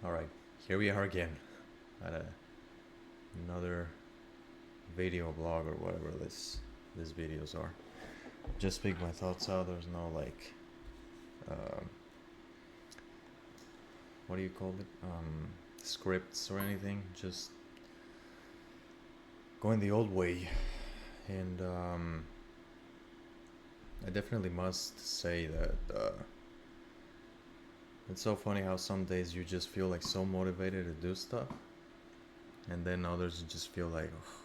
Alright, here we are again at another video blog or whatever these videos are. Just speak my thoughts out. There's no like, um, what do you call it? Scripts or anything. Just going the old way. And I definitely must say that it's so funny how some days you just feel like so motivated to do stuff, and then others you just feel like, oh,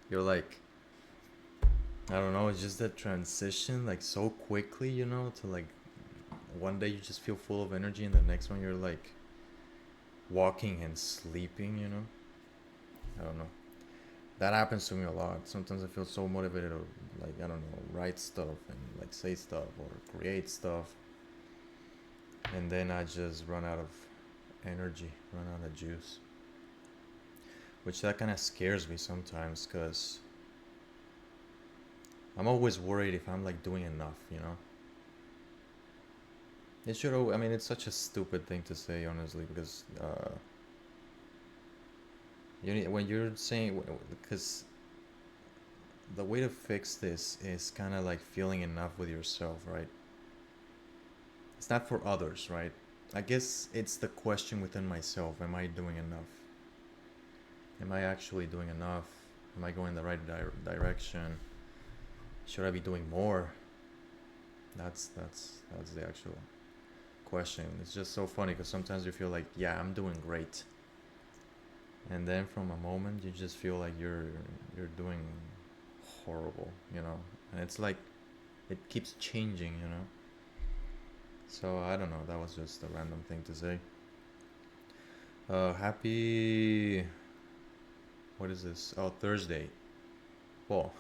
you're like, I don't know, it's just that transition like so quickly, to like one day you just feel full of energy and the next one you're like walking and sleeping. I don't know. That happens to me a lot. Sometimes I feel so motivated to like, I don't know, write stuff and like say stuff or create stuff, and then I just run out of energy, run out of juice. Which that kind of scares me sometimes because I'm always worried if I'm like doing enough. It should. I mean, it's such a stupid thing to say, honestly, because you need, when you're saying, because the way to fix this is kind of like feeling enough with yourself, right? It's not for others, right? I guess it's the question within myself: Am I doing enough? Am I actually doing enough? Am I going the right direction? Should I be doing more? That's the actual question. It's just so funny because sometimes you feel like, yeah, I'm doing great, and then from a moment you just feel like you're doing horrible, and it's like it keeps changing. So I don't know. That was just a random thing to say. Happy. What is this? Oh, Thursday. Well,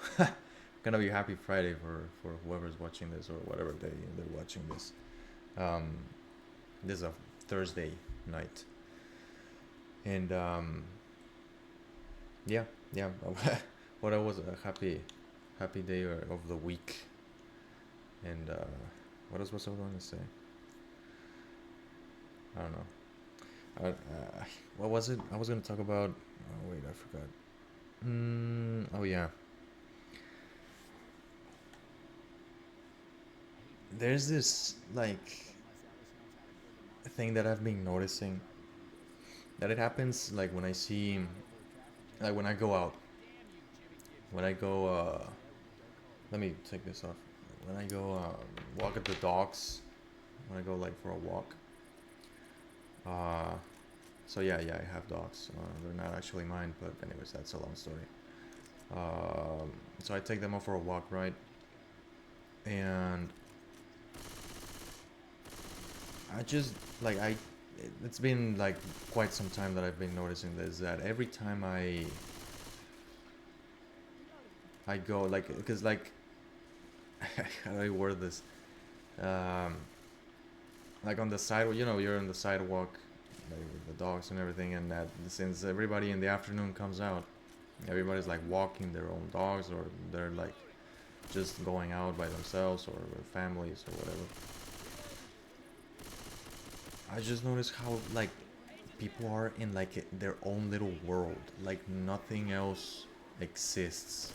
gonna be happy Friday for whoever's watching this or whatever they're watching this. Um, this is a Thursday night, and yeah, yeah. What I was a happy day of the week, and what else was I going to say? I don't know. What was it? I was gonna talk about. Oh wait, I forgot. Oh yeah. There's this like thing that I've been noticing that it happens like when I see, like when I go out, when I go. Let me take this off. When I go walk at the dogs, when I go like for a walk. Uh, so yeah, I have dogs. They're not actually mine, but anyways, that's a long story. So I take them out for a walk, right? And I just like it's been like quite some time that I've been noticing this, that every time I go like, because like how do I word this? Um, like on the sidewalk, you're on the sidewalk, like with the dogs and everything, and that since everybody in the afternoon comes out, everybody's like walking their own dogs, or they're like just going out by themselves or with families or whatever. I just noticed how like people are in like their own little world, like nothing else exists.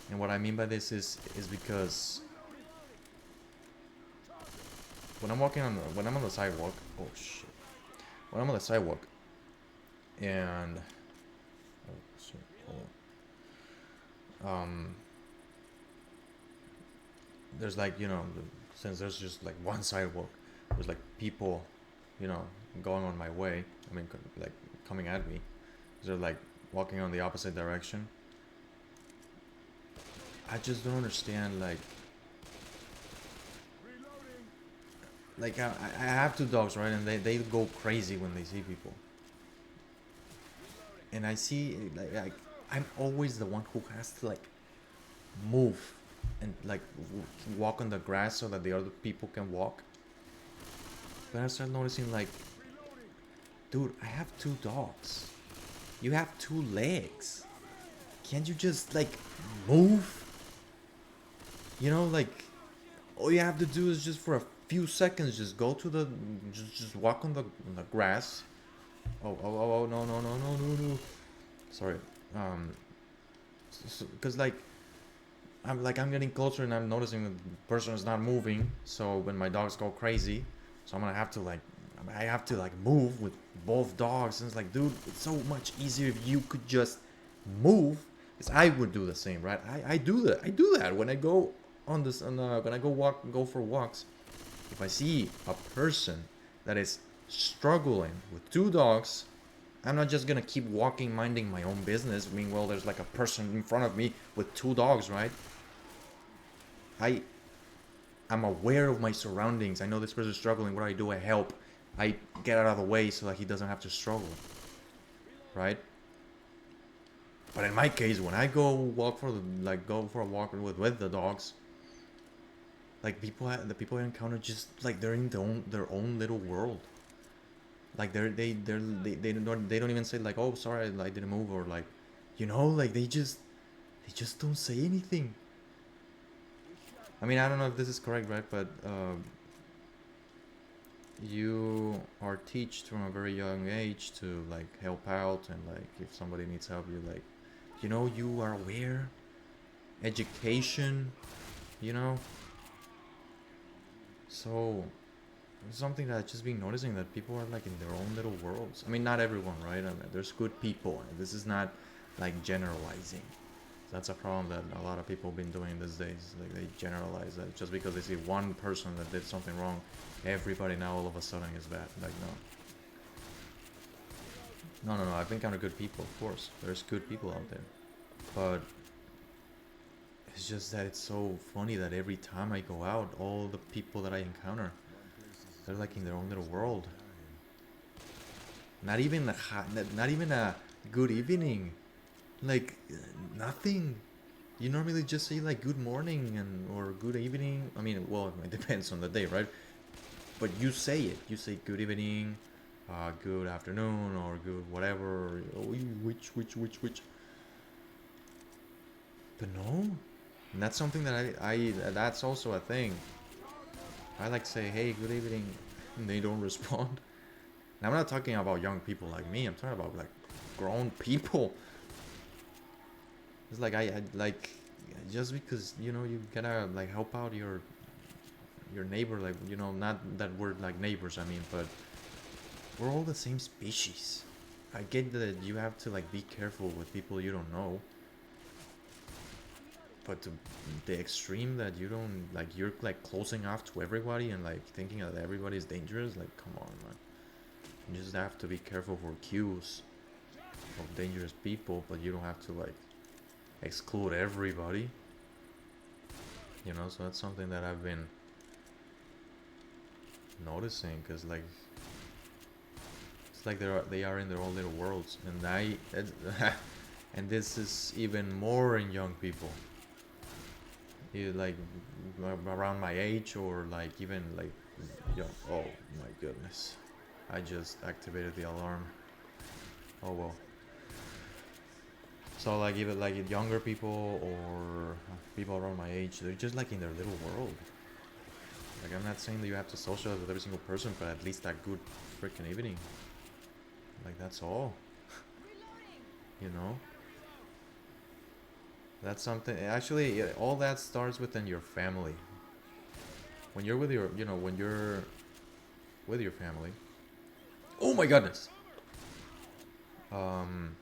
And what I mean by this is because when I'm on the sidewalk, oh shit, when I'm on the sidewalk, and oh shit, hold on. There's like, since there's just like one sidewalk, there's like people, you know going on my way. I mean, like coming at me. They're like walking on the opposite direction. I just don't understand, like I have two dogs, right, and they go crazy when they see people, and I see like I'm always the one who has to like move and like walk on the grass so that the other people can walk. But I start noticing, like, dude, I have two dogs. You have two legs. Can't you just like move? Like all you have to do is just for a few seconds, just go to the, just walk on the grass. Oh, no, no, no, no, no, no. Sorry. Um, because like I'm getting closer and I'm noticing the person is not moving. So when my dogs go crazy, so I'm gonna have to like, I have to like move with both dogs. And it's like, dude, it's so much easier if you could just move. Because I would do the same, right? I do that. I do that when I go on this, when I go for walks. If I see a person that is struggling with two dogs, I'm not just gonna keep walking, minding my own business. Meanwhile, there's like a person in front of me with two dogs, right? I I'm aware of my surroundings. I know this person is struggling. What do? I help. I get out of the way so that he doesn't have to struggle, right? But in my case, when I go walk for the go for a walk with the dogs, like the people I encounter just like they're in their own little world. Like they don't even say like, oh sorry, I didn't move, or like, like they just don't say anything. I mean, I don't know if this is correct, right? But you are taught from a very young age to like help out, and like if somebody needs help, you like, you are aware. Education, you know. So something that I've just been noticing, that people are like in their own little worlds. I mean, not everyone, right? I mean, there's good people. This is not like generalizing. That's a problem that a lot of people have been doing these days. Like they generalize that just because they see one person that did something wrong, everybody now all of a sudden is bad. Like no, no, no. I've encountered good people, of course. There's good people out there, but it's just that it's so funny that every time I go out, all the people that I encounter, they're like in their own little world. Not even a good evening. Like nothing. You normally just say like good morning or good evening. I mean, well, it depends on the day, right? But you say it. You say good evening, good afternoon, or good whatever. Or, oh, which. But no, and that's something that I that's also a thing. I like say, hey, good evening, and they don't respond. And I'm not talking about young people like me. I'm talking about like grown people. It's like I like, just because you gotta like help out your neighbor, like not that we're like neighbors, I mean, but we're all the same species. I get that you have to like be careful with people you don't know, but to the extreme that you don't like, you're like closing off to everybody and like thinking that everybody is dangerous, like come on, man. You just have to be careful for cues of dangerous people, but you don't have to like exclude everybody, so that's something that I've been noticing, because like it's like they are in their own little worlds, and and this is even more in young people, like around my age, or like even like oh my goodness, I just activated the alarm. Oh well. So like even like younger people or people around my age, they're just like in their little world. Like I'm not saying that you have to socialize with every single person, but at least that good freaking evening. Like that's all. you know? That's something, actually, all that starts within your family. When you're with when you're with your family. Oh my goodness! Um,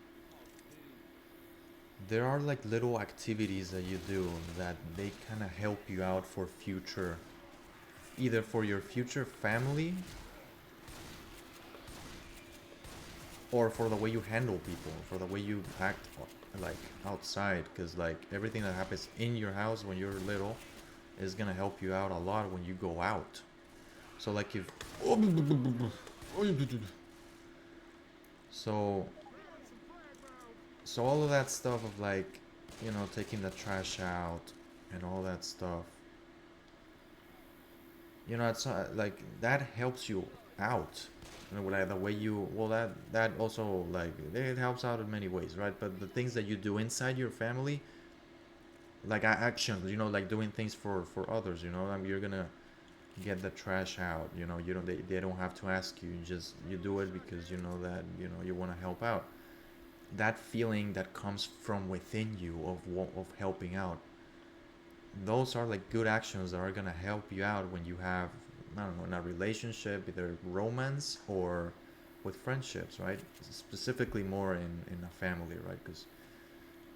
there are like little activities that you do that they kind of help you out for future, either for your future family or for the way you handle people, for the way you act like outside, because like everything that happens in your house when you're little is gonna help you out a lot when you go out. So like if so so all of that stuff of like taking the trash out and all that stuff, it's like that helps you out. Like the way you, well, that also like it helps out in many ways, right? But the things that you do inside your family, like actions, like doing things for others, you're gonna get the trash out. You know, you don't they don't have to ask you. You do it because you know that you want to help out. That feeling that comes from within you of helping out, those are like good actions that are gonna help you out when you have, I don't know, in a relationship, either romance or with friendships, right? Specifically more in a family, right?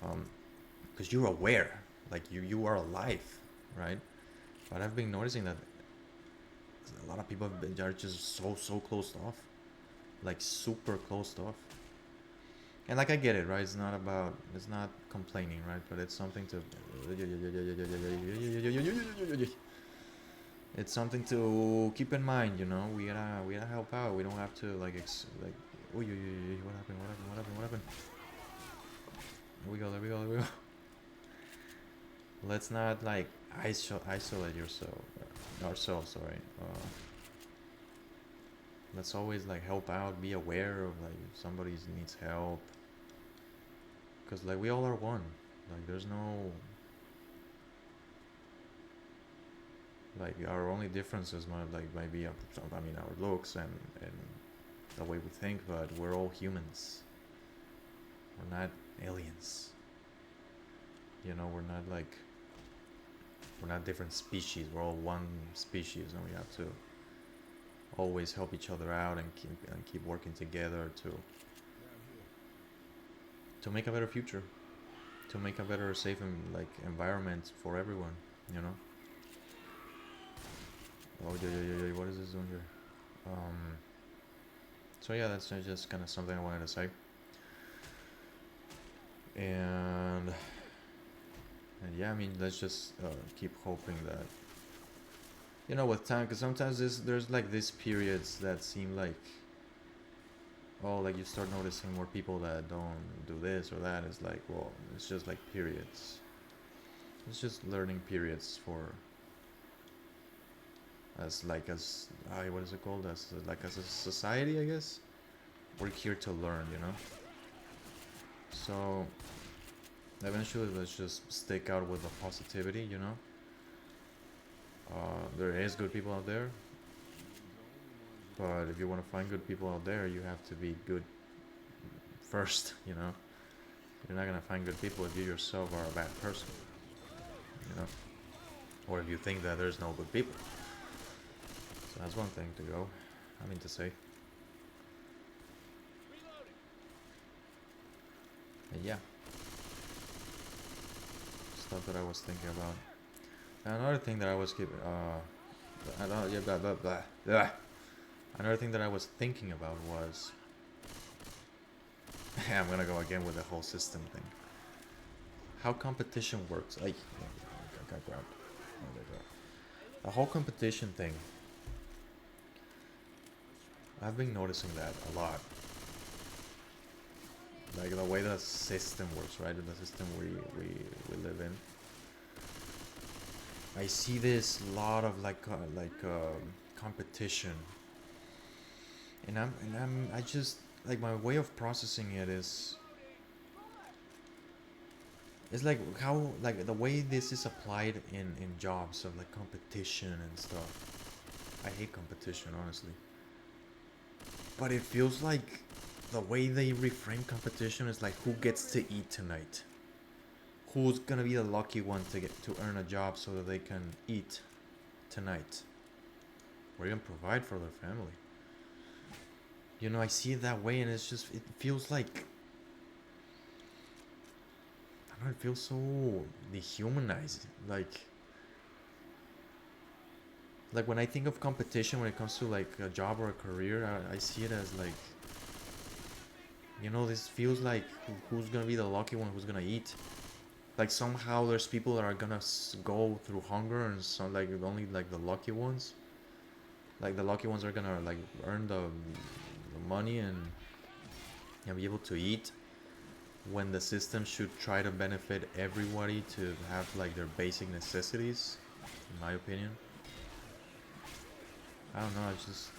Um, because you're aware, like you are alive, right? But I've been noticing that a lot of people are just so closed off, like super closed off. And like I get it, right? It's not complaining, right? But it's something to, it's something to keep in mind, you know. We gotta help out. We don't have to like. Oh, what happened? What happened? What happened? What happened? There we go. There we go. There we go. Let's not like isolate yourself, ourselves. Sorry. Let's always like help out. Be aware of like if somebody needs help. Cause like we all are one. Like there's no like our only differences might be I mean our looks and the way we think, but we're all humans. We're not aliens. You know, we're not different species. We're all one species, and we have to always help each other out and keep working together to make a better future, to make a better, safe and like environment for everyone. You know. Oh yeah. What is this doing here? Um. So yeah, that's just kind of something I wanted to say. And yeah, I mean, let's just keep hoping that with time, because sometimes there's like these periods that seem like, oh, like you start noticing more people that don't do this or that. It's like, well, it's just like periods. It's just learning periods for what is it called, as a society, I guess. We're here to learn, so eventually let's just stick out with the positivity. There is good people out there, but if you want to find good people out there, you have to be good first. You're not gonna find good people if you yourself are a bad person, you know or if you think that there's no good people. So that's one thing to say. And yeah, stuff that I was thinking about. Another thing that I was giving, I don't, yeah, blah, blah, blah, blah. Another thing that I was thinking about was, I'm gonna go again with the whole system thing. How competition works. I got grabbed. The whole competition thing. I've been noticing that a lot. Like the way the system works, right? The system we live in. I see this lot of competition, and I just like my way of processing it is. It's like how like the way this is applied in jobs of like competition and stuff. I hate competition, honestly. But it feels like the way they reframe competition is like who gets to eat tonight. Who's gonna be the lucky one to get to earn a job so that they can eat tonight, or even provide for their family. I see it that way, and it feels like, I don't know, it feels so dehumanizing. Like when I think of competition when it comes to like a job or a career, I see it as like, this feels like who's gonna be the lucky one who's gonna eat. Like somehow there's people that are gonna go through hunger, and some like only like the lucky ones. Like the lucky ones are gonna like earn the money and be able to eat. When the system should try to benefit everybody to have like their basic necessities, in my opinion. I don't know. It's just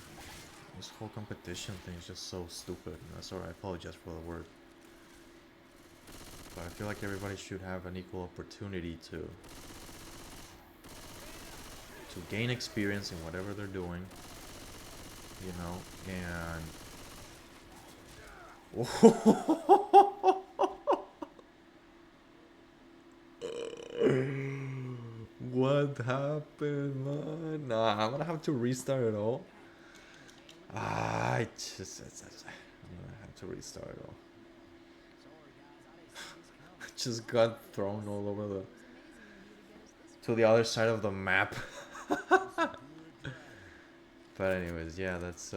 this whole competition thing is just so stupid. Sorry, I apologize for the word. But I feel like everybody should have an equal opportunity to to gain experience in whatever they're doing, you know, and what happened, man? Nah, I'm gonna have to restart it all. I'm gonna have to restart it all. I just got thrown all over the to the other side of the map. But anyways, yeah, that's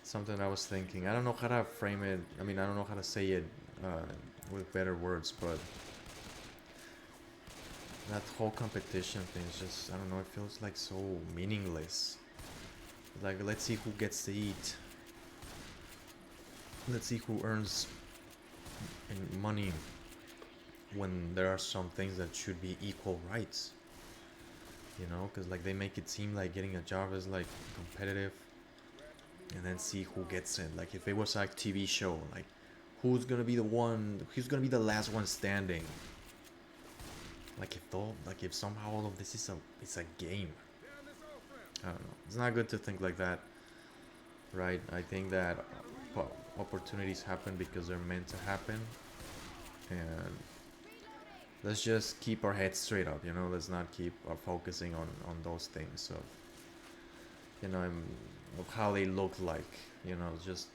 something I was thinking. I don't know how to frame it. I mean, I don't know how to say it with better words, but that whole competition thing is just, I don't know, it feels like so meaningless. Like, let's see who gets to eat. Let's see who earns money when there are some things that should be equal rights. You know, because like they make it seem like getting a job is like competitive, and then see who gets it. Like if it was like TV show, like who's gonna be the last one standing. Like if somehow all of this is it's a game. I don't know. It's not good to think like that, right? I think that opportunities happen because they're meant to happen, and let's just keep our heads straight up, you know. Let's not keep focusing on those things. So, you know, of how they look like, you know, just,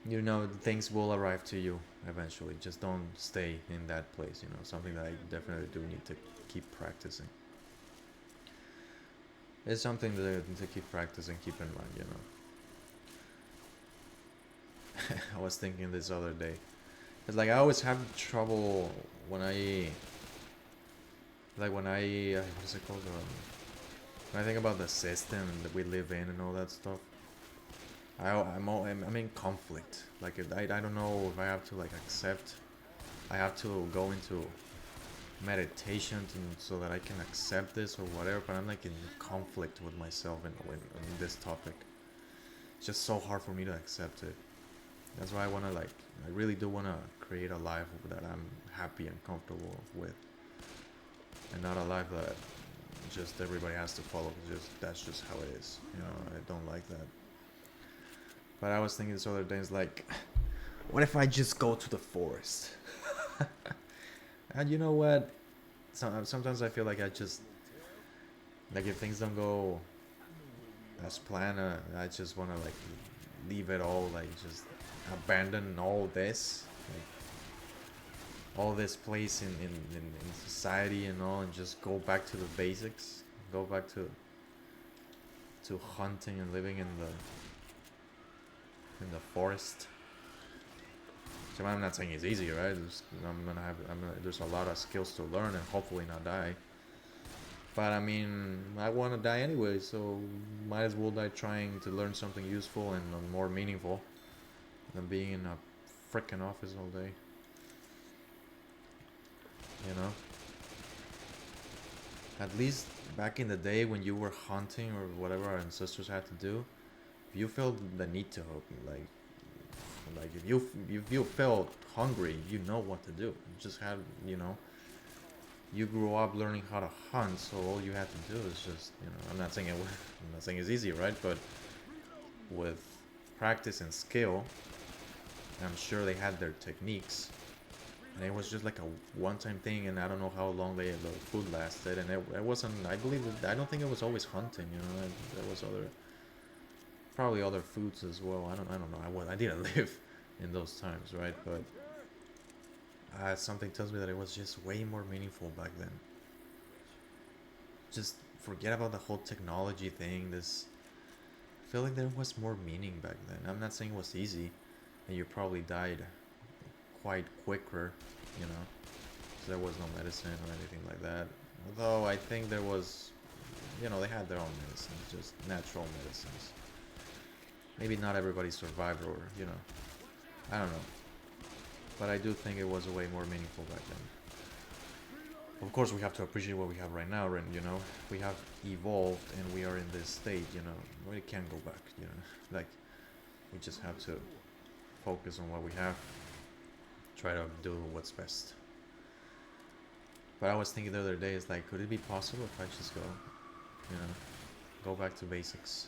you know, things will arrive to you eventually. Just don't stay in that place, you know. Something that I definitely do need to keep practicing. It's something to keep practicing, keep in mind, you know. I was thinking this other day. It's like I always have trouble when I what is it called? When I think about the system that we live in and all that stuff. I'm in conflict. Like I don't know if I have to like accept. I have to go into meditation so that I can accept this or whatever. But I'm like in conflict with myself in this topic. It's just so hard for me to accept it. That's why I really do want to create a life that I'm happy and comfortable with, and not a life that just everybody has to follow. That's just how it is. You know, I don't like that. But I was thinking this other day, it's like, what if I just go to the forest? And you know what? Sometimes I feel like like if things don't go as planned, I just want to like leave it all, like just abandon all this, like all this place in society and all, and just go back to the basics, go back to hunting and living in the forest. So I'm not saying it's easy, right? There's a lot of skills to learn and hopefully not die. But I mean, I want to die anyway, so might as well die trying to learn something useful and more meaningful than being in a frickin' office all day. You know? At least back in the day when you were hunting or whatever our ancestors had to do, if you felt the need to like if you felt hungry, you know what to do. You just had, you know, you grew up learning how to hunt, so all you had to do is just, you know, I'm not saying it's easy, right? But with practice and skill, I'm sure they had their techniques, and it was just like a one-time thing. And I don't know how long the food lasted, and it wasn't. I don't think it was always hunting. You know, there was probably other foods as well. I don't know. I didn't live in those times, right? But something tells me that it was just way more meaningful back then. Just forget about the whole technology thing. I feel like there was more meaning back then. I'm not saying it was easy, and you probably died quite quicker, you know, because there was no medicine or anything like that. Although I think there was, you know, they had their own medicines, just natural medicines. Maybe not everybody survived, or, you know, I don't know. But I do think it was way more meaningful back then. Of course, we have to appreciate what we have right now, and, you know, we have evolved and we are in this state, you know, we can't go back, you know, like, we just have to focus on what we have, try to do what's best. But I was thinking the other day, it's like, could it be possible if I just go, you know, go back to basics?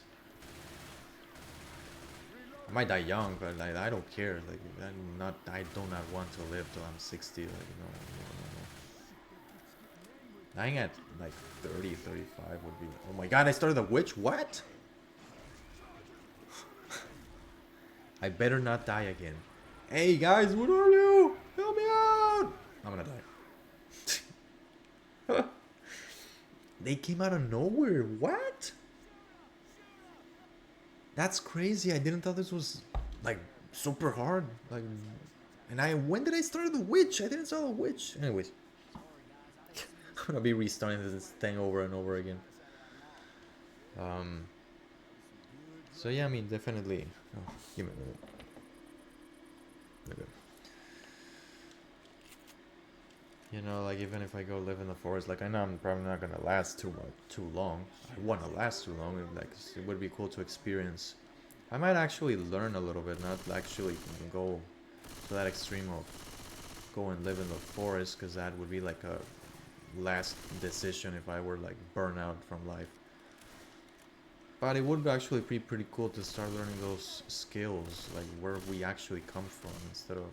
I might die young, but like I don't care. Like I do not want to live till I'm 60. Like no. Dying at like 30, 35 would be. Oh my god! I started a witch. What? I better not die again. Hey guys, what are you? Help me out! I'm gonna die. They came out of nowhere. What? That's crazy. I didn't thought this was like super hard. Like, and when did I start the witch? I didn't start the witch. Anyways, I'm gonna be restarting this thing over and over again. So yeah, I mean, definitely. Oh, give me a minute. Okay. You know, like even if I go live in the forest, like I know I'm probably not gonna last too long. I wanna last too long. Like it would be cool to experience. I might actually learn a little bit, not actually go to that extreme of go and live in the forest, because that would be like a last decision if I were like burnout from life. But it would actually be pretty cool to start learning those skills, like where we actually come from, instead of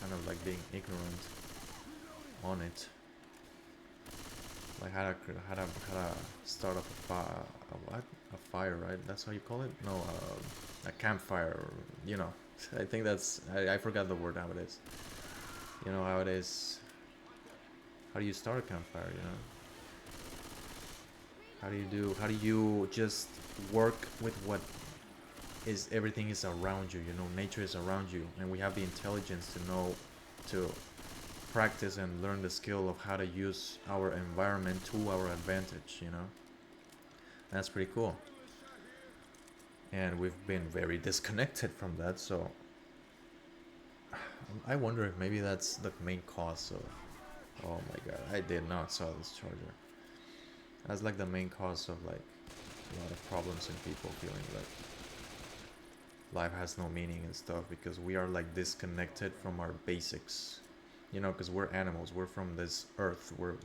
kind of like being ignorant on it. Like how to start up a fire, right? That's how you call it? No, a campfire. You know, I think that's I forgot the word nowadays. You know how it is. How do you start a campfire? You know. How do you just work with what is everything is around you? You know, nature is around you, and we have the intelligence to know to practice and learn the skill of how to use our environment to our advantage, you know. That's pretty cool. And we've been very disconnected from that, so I wonder if maybe that's the main cause of. Oh my god, I did not saw this charger. That's like the main cause of like a lot of problems in people feeling like life has no meaning and stuff, because we are like disconnected from our basics, you know, because we're animals, we're from this earth, we're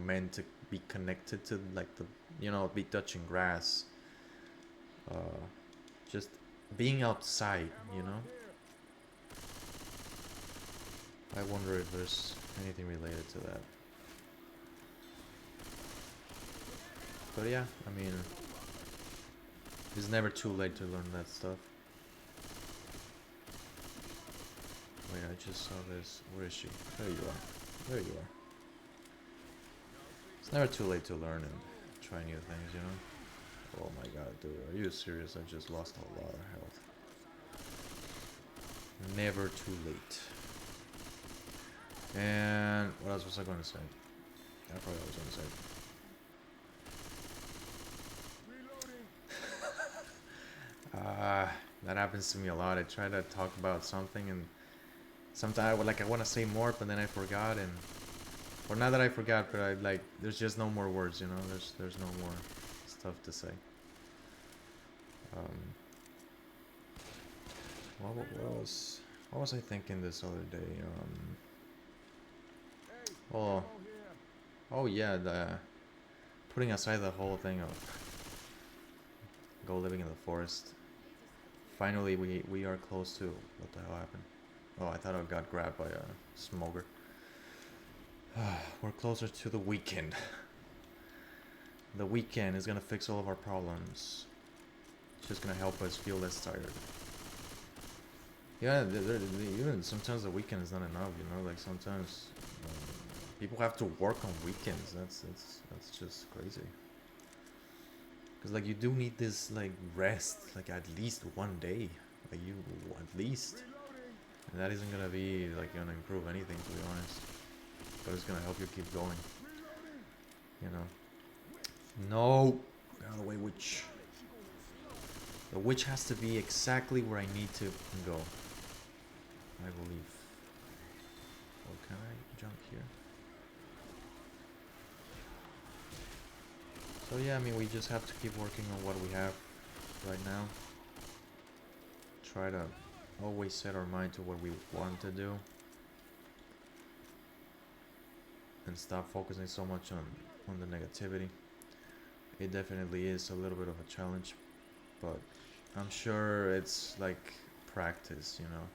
meant to be connected to like the, you know, be touching grass, just being outside, you know. I wonder if there's anything related to that. But yeah, I mean, it's never too late to learn that stuff. Wait, I just saw this. Where is she? There you are. There you are. It's never too late to learn and try new things, you know? Oh my god, dude. Are you serious? I just lost a lot of health. Never too late. And what else was I going to say? I forgot what I was going to say. That happens to me a lot. I try to talk about something and sometimes I want to say more, but then I forgot, and or not that I forgot, but I like there's just no more words, you know. There's no more stuff to say. What was I thinking this other day? Oh yeah, the putting aside the whole thing of go living in the forest. Finally, we are close to what the hell happened. Oh, I thought I got grabbed by a smoker. We're closer to the weekend. The weekend is gonna fix all of our problems. It's just gonna help us feel less tired. Yeah, even sometimes the weekend is not enough, you know. Like sometimes people have to work on weekends. That's just crazy. Cause like you do need this like rest, like at least one day, like you at least, and that isn't gonna be like gonna improve anything, to be honest. But it's gonna help you keep going, you know. No, get out of the way, witch. The witch has to be exactly where I need to go, I believe. Oh, can I jump here? So yeah, I mean, we just have to keep working on what we have right now. Try to always set our mind to what we want to do. and stop focusing so much on the negativity. It definitely is a little bit of a challenge, but I'm sure it's like practice, you know.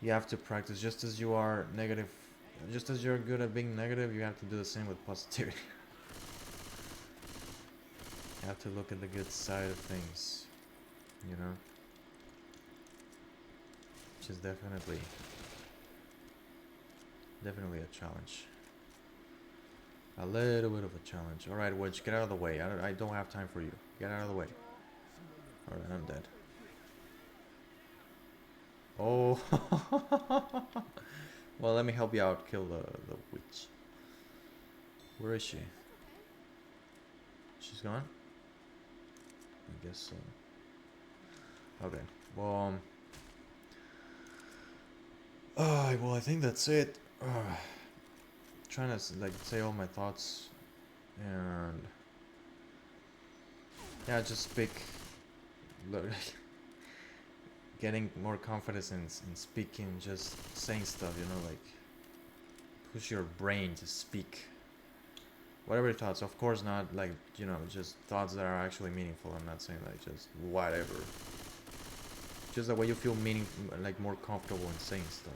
You have to practice just as you are negative, just as you're good at being negative, you have to do the same with positivity. You have to look at the good side of things, you know, which is definitely a challenge. A little bit of a challenge. Alright, Witch, get out of the way. I don't have time for you. Get out of the way. Alright, I'm dead. Oh. Well, let me help you out. Kill the witch. Where is she? She's gone? I guess so. Okay. Well, well, I think that's it. Trying to like say all my thoughts and yeah, just speak. Getting more confidence in speaking, just saying stuff, you know, like push your brain to speak. Whatever your thoughts, of course, not like, you know, just thoughts that are actually meaningful. I'm not saying like just whatever. Just the way you feel like more comfortable in saying stuff,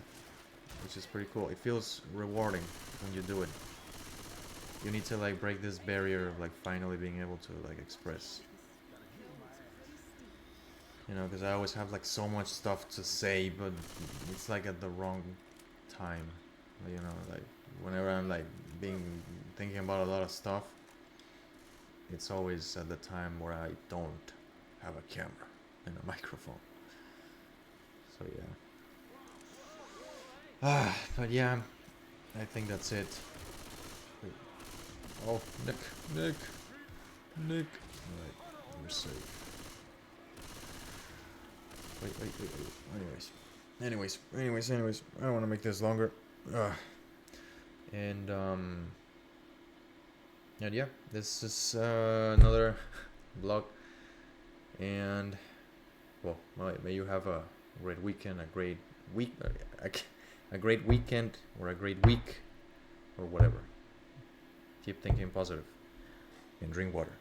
which is pretty cool. It feels rewarding when you do it. You need to like break this barrier of like finally being able to like express. You know, because I always have like so much stuff to say, but it's like at the wrong time. You know, like whenever I'm like thinking about a lot of stuff, it's always at the time where I don't have a camera and a microphone. So yeah. But yeah, I think that's it. Wait. Oh, Nick. Alright, we're safe. Wait. Anyways. I don't want to make this longer. And yeah, this is another vlog. And well, may you have a great weekend, a great week, a great weekend, or a great week, or whatever. Keep thinking positive and drink water.